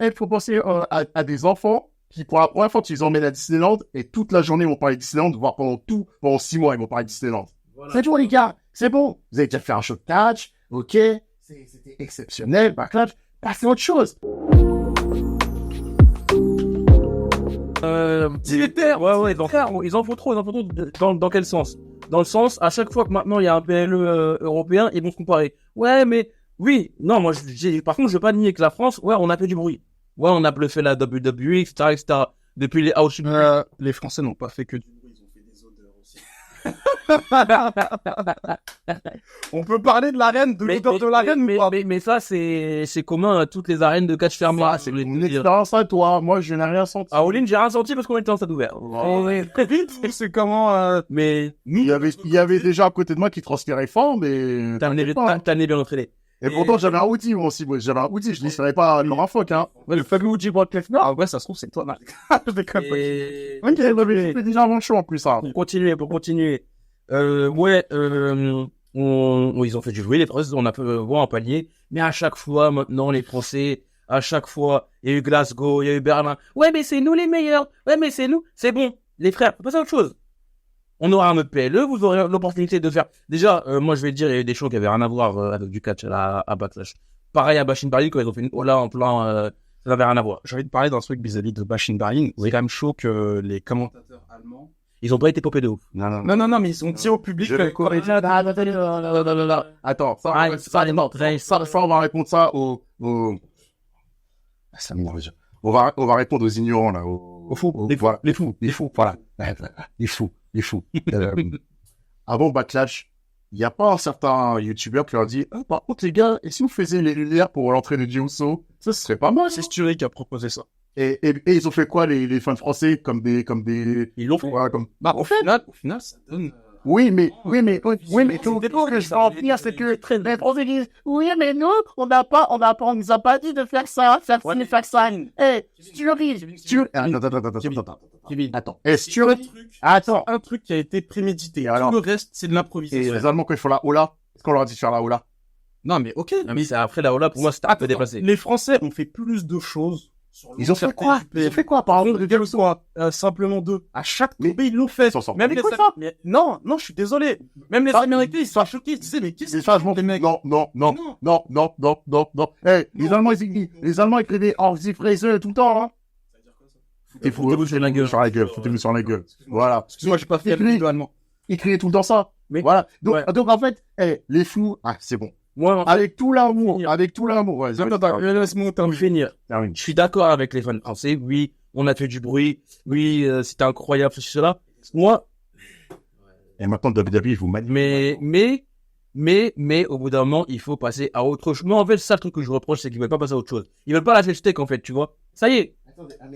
Il faut penser à des enfants qui, pour la première fois, tu les emmènes à Disneyland et toute la journée, ils vont parler de Disneyland, voire pendant 6 mois, ils vont parler de Disneyland. Voilà. C'est bon, les gars, c'est bon. Vous avez déjà fait un show de catch, ok, c'était exceptionnel, backlash, passez à autre chose. Ouais, ils en font trop. Dans quel sens? Dans le sens, à chaque fois que maintenant il y a un PLE européen, ils vont se comparer. Ouais, mais oui, non, par contre, je vais pas nier que la France, ouais, on a fait du bruit. Ouais, on a bluffé la WWE, etc. Depuis les House. Les Français n'ont pas fait que du bruit, ils ont fait des odeurs aussi. On peut parler de l'arène, de l'odeur de l'arène, mais ça, c'est commun à toutes les arènes de catch fermé. C'est une expérience à toi. Moi, je n'ai rien senti. À All-In, j'ai rien senti parce qu'on était en stade ouvert. C'est comment, mais il y avait déjà à côté de moi qui transpirait fort, mais t'as le nez bien entraîné. Et pourtant, j'avais un outil, moi aussi. J'avais un outil, je ne serais pas Laurent Foch, hein. Ouais, le fameux outil pour le Ah ouais, ça se trouve, c'est toi, Marc. Je déconne pas. Ok, c'était déjà avant le show, en plus, ça. Pour continuer. Ils ont fait du bruit, les Français, on a pu voir un palier. Mais à chaque fois, maintenant, les Français, à chaque fois, il y a eu Glasgow, il y a eu Berlin. Ouais, mais c'est nous les meilleurs. Ouais, mais c'est nous. C'est bon. Les frères, faut passer à autre chose. On aura un autre PLE, vous aurez l'opportunité de faire. Déjà, moi, je vais te dire, il y a eu des shows qui avaient rien à voir avec du catch à Backlash. Pareil à Bashin Barling, quand ils ont fait une Ola en plan, ça n'avait rien à voir. J'ai envie de parler d'un truc vis-à-vis de Bashin Barling. C'est quand même chaud que les commentateurs allemands. Ils ont pas été popés de ouf. Non, mais ils ont dit au public Attends, ça, on va répondre ça aux... Ça m'énerve. On va répondre aux ignorants, là. Aux fous. Les fous, voilà. Les fous. Avant Backlash, il n'y a pas un certain youtubeur qui leur dit par contre, les gars, et si vous faisiez les lumières pour l'entrée de Jey-Uso, ça serait pas mal. C'est Stury qui a proposé ça. Et ils ont fait quoi, les fans français, comme des... Ils l'ont fait. Ouais, comme... Bah, au final, ça donne... Oui, mais tout ce que je veux en venir, c'est que les Français disent, oui, mais nous, on nous a pas dit de faire ça, faire ça. Attends. Un truc qui a été prémédité. Alors, tout le reste, c'est de Et l'improvisation. les Allemands, quand ils font la Ola, est-ce qu'on leur a dit de faire la Ola? Non, mais ok. Mais c'est après la Ola, pour moi, c'était un peu déplacé. Les Français ont fait plus de choses. Ils ont fait quoi? Par exemple, simplement deux. À chaque tombée, ils l'ont fait. Même les ça. Non, je suis désolé. Même les Américains, ils sont choqués. Ils disaient, mais qu'est-ce que c'est les mecs? Non. Hey, les Allemands écrivaient Orzi Fraser tout le temps, hein. Foutez-vous sur la gueule. Voilà. Excuse-moi, j'ai pas fait le vidéo allemand. Ils criaient tout le temps ça. Mais voilà. Donc en fait, les fous, c'est bon. Moi, avec tout l'amour. Ouais, laisse-moi finir. Je suis d'accord avec les fans français. Oui, on a fait du bruit. Oui, c'était incroyable, cela. Moi. Et maintenant, WWE, je vous manipule. Mais, au bout d'un moment, il faut passer à autre chose. Moi, en fait, ça, le truc que je reproche, c'est qu'ils veulent pas passer à autre chose. Ils veulent pas lâcher le steak, en fait, tu vois. Ça y est.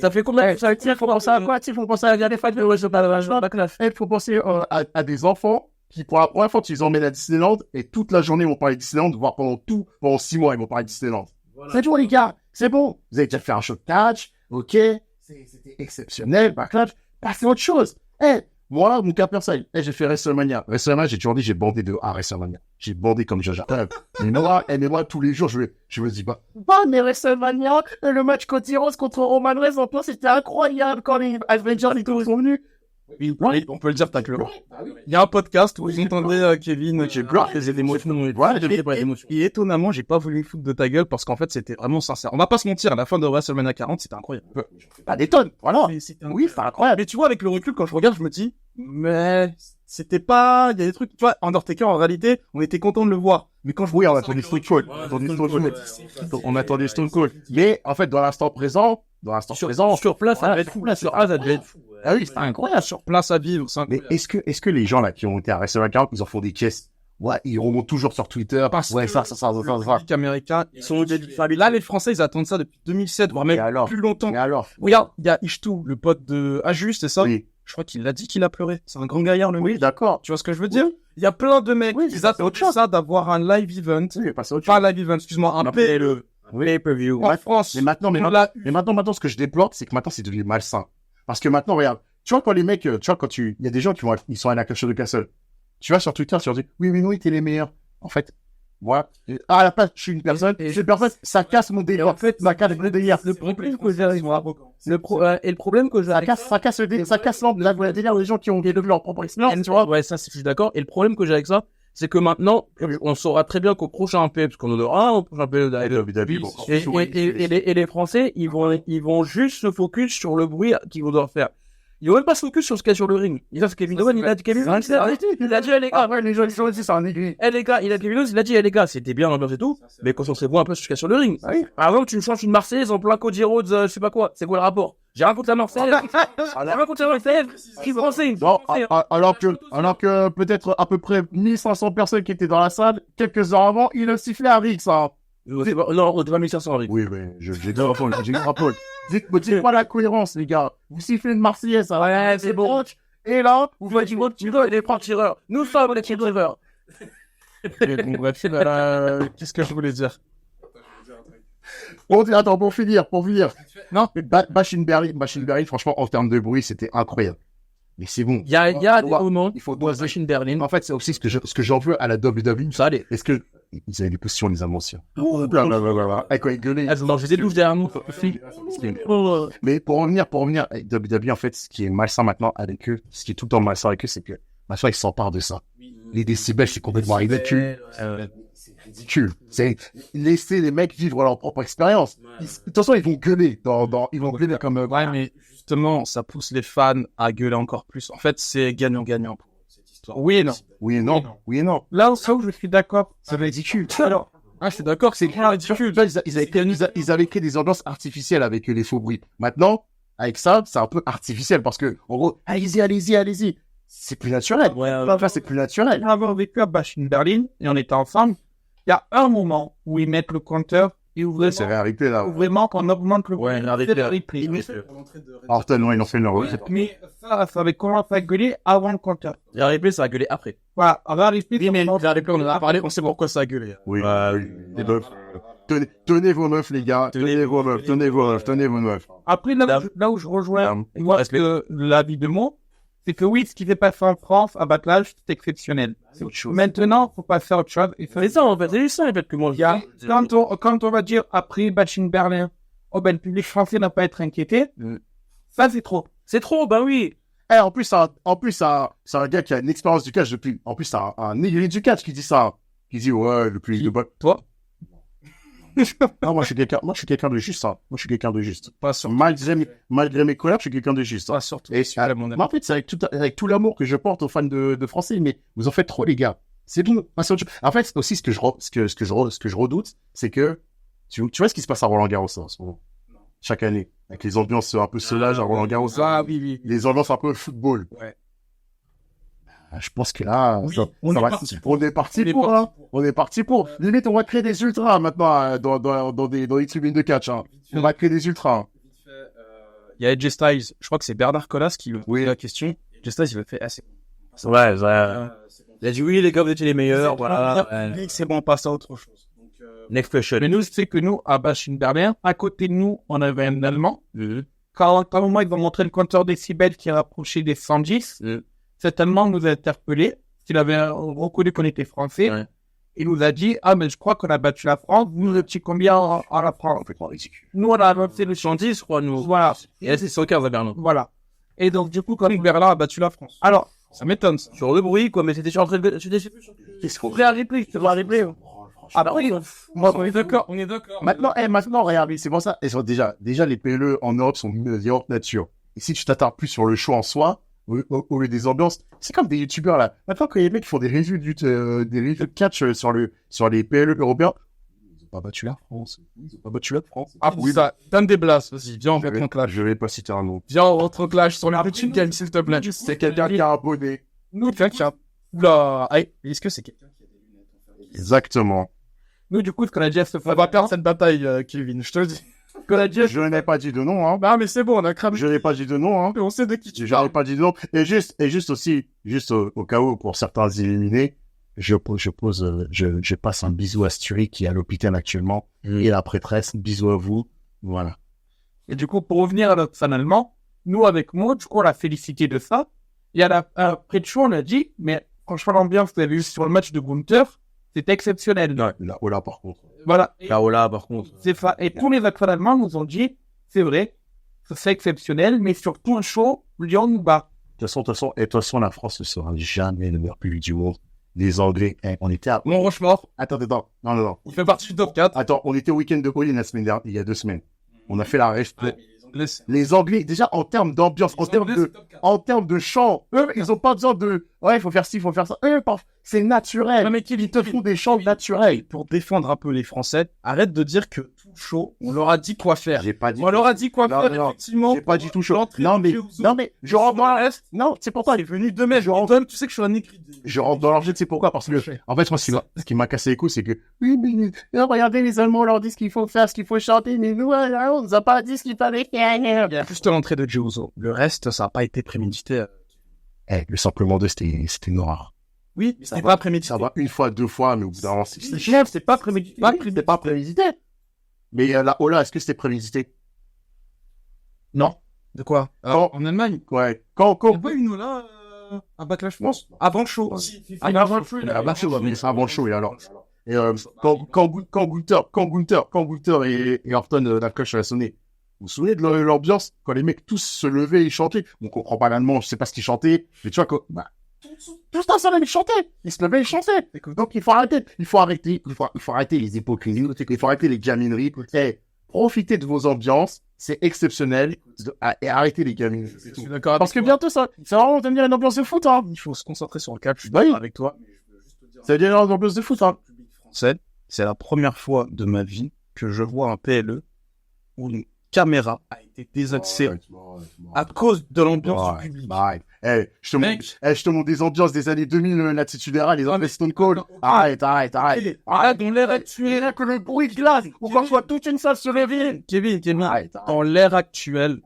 Ça fait combien? Ça faut penser à quoi? Il faut penser à des fêtes de Il faut penser à des enfants qui, pour la première fois, tu les emmènes à Disneyland et toute la journée, ils vont parler de Disneyland, voire pendant 6 mois, ils vont parler de Disneyland. Voilà. C'est bon, les gars, c'est bon. Vous avez déjà fait un show de catch, ok, c'était exceptionnel, backlash, passez à autre chose. Moi, mon cas personnel, j'ai fait WrestleMania. WrestleMania, j'ai toujours dit, j'ai bandé de WrestleMania. J'ai bandé comme Jaja. Mais moi, tous les jours, je me dis, mais WrestleMania, le match Cody Rhodes contre Roman Reigns, en plus, c'était incroyable quand les Avengers et tout sont venus. Oui, on peut le dire, t'as que il y a un podcast où vous entendez Kevin qui pleure, des émotions. Et étonnamment, j'ai pas voulu foutre de ta gueule parce qu'en fait, c'était vraiment sincère. On va pas se mentir, à la fin de WrestleMania 40, c'était incroyable. Pas des tonnes, voilà. Oui, c'est incroyable. Mais tu vois, avec le recul, quand je regarde, je me dis, mais c'était pas, il y a des trucs, tu vois, Undertaker, en réalité, on était content de le voir. Mais quand je on attendait Stone Cold. On attendait Stone Cold. Mais, en fait, dans l'instant présent, sur place, ça devait être fou. Sur A, ça devait être fou. Ah oui, c'est incroyable. Sur place à vivre, c'est incroyable. Mais est-ce que les gens, là, qui ont été à WrestleMania 40, ils en font des caisses? Ouais, ils remontent toujours sur Twitter. Ouais, ça. Les Américains, ils sont là, les Français, ils attendent ça depuis 2007, voire même plus longtemps. Mais alors? Regarde, il y a Ishtou, le pote de Ajus, c'est ça? Oui. Je crois qu'il a dit qu'il a pleuré. C'est un grand gaillard, le mec. Oui, d'accord. Tu vois ce que je veux dire? Il y a plein de mecs qui attendent ça d'avoir un live event. Oui, pas un live event, excuse-moi, un pay-per-view. En France. Mais maintenant, ce que je déplore, c'est que maintenant, c'est devenu malsain. Parce que maintenant, regarde. Tu vois, quand les mecs, il y a des gens ils sont à la Clash of the Castle. Tu vas sur Twitter, tu leur dis, oui, t'es les meilleurs. En fait, Moi, à la place, je suis une personne, ça casse mon délire. En fait, ça casse mon délire. Le problème que j'ai avec moi, et le problème que j'ai avec Ça casse le délire des gens qui ont développé leur propre expérience, tu vois. ouais, ça, je suis d'accord. Et le problème que j'ai avec ça, c'est que maintenant, on saura très bien qu'au prochain PE, parce qu'on en aura un au prochain PE et les Français, ils vont juste se focus sur le bruit qu'ils vont devoir faire. Ils vont même pas se focus sur ce qu'il y a sur le ring. Ils savent Kevin Owens, il a dit, les gars, Kevin Owens, il a dit, les gars, c'était bien l'ambiance et tout, mais concentrez-vous un peu sur ce qu'il y a sur le ring. Par exemple, tu me changes une Marseillaise en plein Cody Rhodes, je sais pas quoi, c'est quoi le rapport? J'ai rien contre la Marseillaise. J'ai rien contre la Marseillaise. Qui français. Non, alors que peut-être à peu près 1500 personnes qui étaient dans la salle, quelques heures avant, il a sifflé à Rick, ça. Non, on est pas 1500 Rick. Oui, mais j'ai deux rapports. Dites-moi la cohérence, les gars. Vous sifflez une Marseillaise, ça. Ouais, c'est bon. Et là, Vous faites du mode tireur et des francs-tireurs. Nous sommes les tireurs. Qu'est-ce que je voulais dire? Bon, attends, pour finir. Non, Machine Berlin, franchement, en termes de bruit, c'était incroyable. Mais c'est bon. Il y a des moments, il faut Machine Berlin. En fait, c'est aussi ce que j'en veux à la WWE. Ça allait. Est-ce que ils avaient des positions, les anciens. Avec quoi ils gueulaient. Non, j'ai des douches derrière nous. Mais pour revenir, WWE, en fait, ce qui est malsain maintenant avec eux, ce qui est tout le temps malsain avec eux, c'est que maintenant, ils s'emparent de ça. Les décibels, c'est complètement ridicule. C'est ridicule. C'est laisser les mecs vivre leur propre expérience. De toute façon, ils vont gueuler ils vont gueuler comme, Ouais, mais justement, ça pousse les fans à gueuler encore plus. En fait, c'est gagnant-gagnant pour cette histoire. Oui et non. Là où je suis d'accord. C'est ridicule. Alors, Ah, je suis d'accord, c'est ridicule. Ils avaient créé des ambiances artificielles avec les faux bruits. Maintenant, avec ça, c'est un peu artificiel parce que, en gros, allez-y. C'est plus naturel. Enfin, c'est plus naturel. après avoir vécu à Machine Berlin et on était ensemble, il y a un moment où ils mettent le compteur et où C'est réalité, là. vraiment qu'on augmente le Ouais, compteur. C'est le replay. Alors, tellement, ils ont fait leur Mais ça avait commencé à gueuler avant le compteur. La replay, ça a gueulé après. Voilà, avant le replay, Oui, mais la replay, on en a parlé, on sait pourquoi ça a gueulé. Oui. Les meufs. Tenez vos meufs, les gars. Tenez vos meufs. Après, là où je rejoins moi, l'avis de Mo, c'est que oui, ce qui s'est passé en France à Backlash, c'est exceptionnel. C'est autre chose. Maintenant, faut pas faire autre chose. C'est ça, en fait. C'est juste ça, en fait, que moi, Il y a, quand on va dire après Machine Berlin, oh ben, le public français n'a pas à être inquiété, ça c'est trop. c'est trop, bah oui. En plus, c'est un gars qui a une expérience du catch depuis. En plus, c'est un aigri du catch qui dit ça. Qui dit, ouais, le plus de bol. Toi? Non, moi, je suis quelqu'un de juste, ça. Moi, je suis quelqu'un de juste. Pas sûr. Malgré mes colères, je suis quelqu'un de juste. Pas surtout. Et en fait, c'est avec tout l'amour que je porte aux fans de français, mais vous en faites trop, les gars. C'est bon. En fait, c'est aussi ce que je redoute, c'est que, tu vois ce qui se passe à Roland-Garros, en ce moment. Chaque année. Avec les ambiances un peu sauvages à Roland-Garros. Ah, oui. Les ambiances un peu football. Ouais. Je pense que là, Oui, on est parti pour. Limite, on va créer des ultras maintenant dans les tribunes de catch. Hein. On va créer des ultras. Il y a AJ Styles, je crois que c'est Bernard Collas qui lui pose la question. AJ Styles, il le fait assez. Ouais. Il a dit oui, les gars, vous étiez les meilleurs, voilà. C'est bon, on passe à autre chose. Next question. Mais nous, c'est que nous, à Machine Berlin, à côté de nous, on avait un Allemand. Quand à un moment, ils vont montrer le compteur décibels qui est rapproché des 110, cet Allemand nous a interpellés, qu'il avait reconnu qu'on était français. Ouais. Il nous a dit, ah, mais je crois qu'on a battu la France, vous étiez combien en la France? Nous, on a annoncé le 110, je crois, nous. Voilà. Et là, c'est 115 à Berlin. Voilà. Et donc, du coup, quand Berlin a battu la France. alors, Ça m'étonne, ça. Sur le bruit, quoi, mais c'était sur le Qu'est-ce qu'on c'est un replay, c'est un replay. Ah bah oui, Moi, on est d'accord. maintenant, regarde, c'est pour ça. Déjà, les PLE en Europe sont meilleures nature. Et si tu t'attardes plus sur le show en soi, au lieu des ambiances, c'est comme des youtubeurs là. Maintenant, quand les mecs font des reviews de catch sur les PLE européens, ils ont pas battu la France. Ah, oui, ça. Donne des blasts, vas-y, viens, on rentre en clash. Je vais pas citer un nom. Viens, on rentre en clash sur la routine game, s'il te plaît. C'est quelqu'un qui a abonné. Nous, quelqu'un. Oula. Est-ce que c'est quelqu'un qui a des lunettes? Exactement. Nous, du coup, ce qu'on a dit à ce On va perdre cette bataille, Kevin, je te le dis. Je n'ai pas dit de nom, hein. Ah, mais c'est bon, on a cramé. Je n'ai pas dit de nom, hein. On sait de qui tu J'aurais pas dit de nom. Et juste aussi, au cas où, pour certains éliminés, je passe un bisou à Sturi qui est à l'hôpital actuellement et la prêtresse. Bisous à vous. Voilà. Et du coup, pour revenir à notre fan allemand, nous, avec moi, du coup, on l'a félicité de ça. Et après le show, on a dit, mais franchement, l'ambiance que vous avez eu sur le match de Gunther, c'est exceptionnel. La Ola, par contre. Voilà. Là, oh là, par contre. C'est ça. Et tous les acteurs allemands nous ont dit, c'est vrai, c'est exceptionnel, mais surtout un show, Lyon nous bat. De toute façon, la France ne sera jamais le meilleur public du monde. Les Anglais, on était à... Mon Rochefort, Attends. Non. il fait partie du top 4. Attends, on était au week-end de Pauline la semaine dernière, il y a 2 semaines. On a fait la rêve. Les Anglais, déjà, en termes d'ambiance, en termes de chant, eux, ils ont pas besoin de, ouais, il faut faire ci, il faut faire ça. Eux, c'est naturel. mais Ils te font des chants naturels. Pour défendre un peu les Français, arrête de dire que tout chaud, on leur a dit quoi faire. J'ai pas dit. On leur a dit quoi Non, faire, non, effectivement. J'ai pas dit tout chaud. L'entrée Non, de mais, Géouzou. je rentre dans la reste. Non, c'est pourquoi. Il est venu de mai, je rentre. Tu sais que je suis un écrit. Je rentre dans leur jeu, c'est pourquoi? Parce que, en fait, moi, ce qui m'a cassé les couilles, c'est que, oui, mais, regardez, les Allemands, on leur dit ce qu'il faut faire, ce qu'il faut chanter, mais nous, on nous a pas dit ce qu'il fallait faire. Il y a juste l'entrée de Géouzou. Le reste, ça n'a pas été prémédité. Le simplement 2, c'était une horreur. Oui, mais c'était pas prémédité. Ça va une fois, 2 fois, mais au bout d'un moment, C'est pas prémédité. c'était pas prémédité. Mais la Ola, est-ce que c'était prémédité? Non. De quoi Quand- En Allemagne. Ouais. Il y a pas une là, un backlash France avant le show. Avant le show, mais c'est avant le show, et alors. Et quand Gunther et Horton la cloche a sonné, vous vous souvenez de l'ambiance quand les mecs tous se levaient et chantaient? On comprend pas l'allemand, je sais pas ce qu'ils chantaient, mais tu vois quoi, tous ensemble ils chantaient, ils se levaient et chantaient. Donc il faut arrêter les hypocrisies, il faut arrêter les gamineries, et profitez de vos ambiances, c'est exceptionnel, et arrêtez les gamineries. Je suis d'accord. Parce que bientôt ça va vraiment devenir une ambiance de foot, hein. Il faut se concentrer sur le cap. Je suis Oui. d'accord avec toi. Ça va devenir une ambiance de foot, hein. Français, c'est la première fois de ma vie que je vois un PLE où une caméra a été désaxée à cause de l'ambiance du public. Je te montre des ambiances des années 2000, l'attitude era, les ambiances Stone Cold. Arrête. Dans l'air actuel, que le bruit de glace, ou quand je vois toute une salle se réveiller. Kevin, dans l'ère actuelle,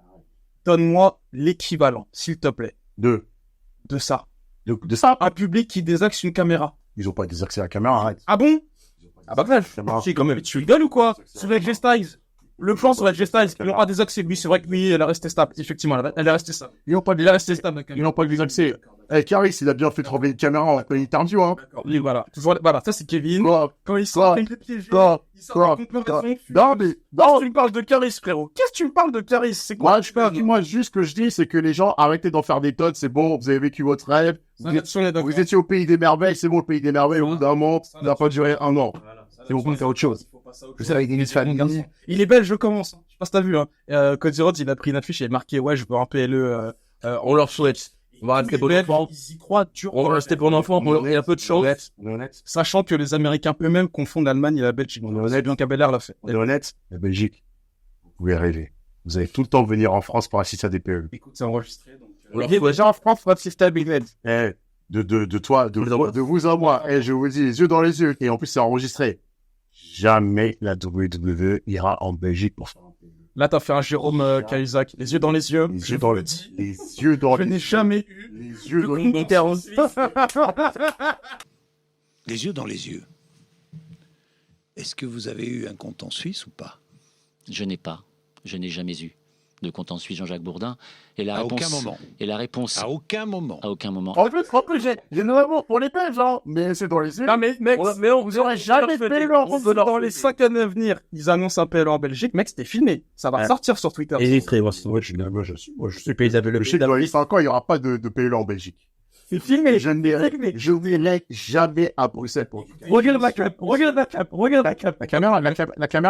donne-moi l'équivalent, s'il te plaît, De ça. ça. Un public qui désaxe une caméra. Ils ont pas désaxé la caméra, arrête. Ah bon? Ah bah bref. Caméra. Si, quand même. Tu rigoles ou quoi? Sur les G-Styles. Le plan sur la G-Styles, ils l'ont pas désaxé. Oui, c'est vrai que oui, elle est restée stable. Effectivement, elle est restée stable. Ils n'ont pas stable, la ils caméra. n'ont pas désaxé. Caris, il a bien fait trembler une caméra en pleine interview, hein. Oui, voilà. Voilà, ça c'est Kevin. Quoi? Quand il sort avec les piégés, il sort Quoi? avec comparaison. Non, mais, Qu'est-ce non. que tu me parles de Caris, frérot? Qu'est-ce que tu me parles de Caris? C'est quoi? Moi, juste ce que je dis, c'est que les gens, arrêtez d'en faire des tonnes, c'est bon, vous avez vécu votre rêve. Vous étiez au pays des merveilles, c'est bon, le pays des merveilles, au bout d'un moment, ça n'a pas duré 1 an. C'est bon, on fait autre chose. Je sais, avec des news familles. Il est belge, je commence. Je sais pas si t'as vu, hein. Cody Rhodes, il a pris une affiche, il est marqué, ouais, je veux un PLE, On leur souhaite. On va rester pour l'enfant. Ils y croient dur. On va rester pour l'enfant. Il y a un peu de chance. Honnête. Sachant que les Américains eux-mêmes confondent l'Allemagne et la Belgique. Honnête. Bien Cabelair l'a fait. On est honnête, la Belgique, vous pouvez rêver. Vous allez tout le temps venir en France pour assister à des PE. Écoute, c'est enregistré, donc. On leur souhaite. Déjà en France, faut assister à Big Red. De vous à moi, je vous dis les yeux dans les yeux, et en plus c'est enregistré. Jamais la WWE ira en Belgique pour faire un PE. Là, t'as fait un Jérôme Cahuzac. Les yeux dans les yeux. Les yeux dans les yeux. Je n'ai jamais eu. Les yeux de dans les commentaire en Suisse. Les yeux dans les yeux. Est-ce que vous avez eu un compte en Suisse ou pas? Je n'ai jamais eu de compte en Suisse, Jean-Jacques Bourdin. Et la À réponse, aucun moment. Et la réponse, À aucun moment. à aucun moment. En plus, j'ai un amour pour les Belges, hein. Mais c'est dans les yeux. Non, mais, mec, Vous aurez jamais fait le dans les 5 années à venir, ils annoncent un PLE en Belgique. Mec, c'était filmé. Ça va Ouais. sortir sur Twitter. Hésiterai, moi, je sais pas, ils avaient le sais que dans les 5 ans, il n'y aura pas de PE en Belgique. C'est filmé. Je n'irai jamais à Bruxelles pour. Regarde la cap. La caméra,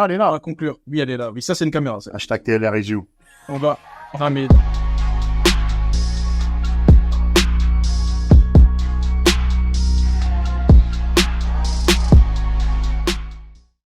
elle est là. On va conclure. Oui, elle est là. Oui, ça, c'est une caméra. Ça. Hashtag TLR is you. On va. Ah, mais.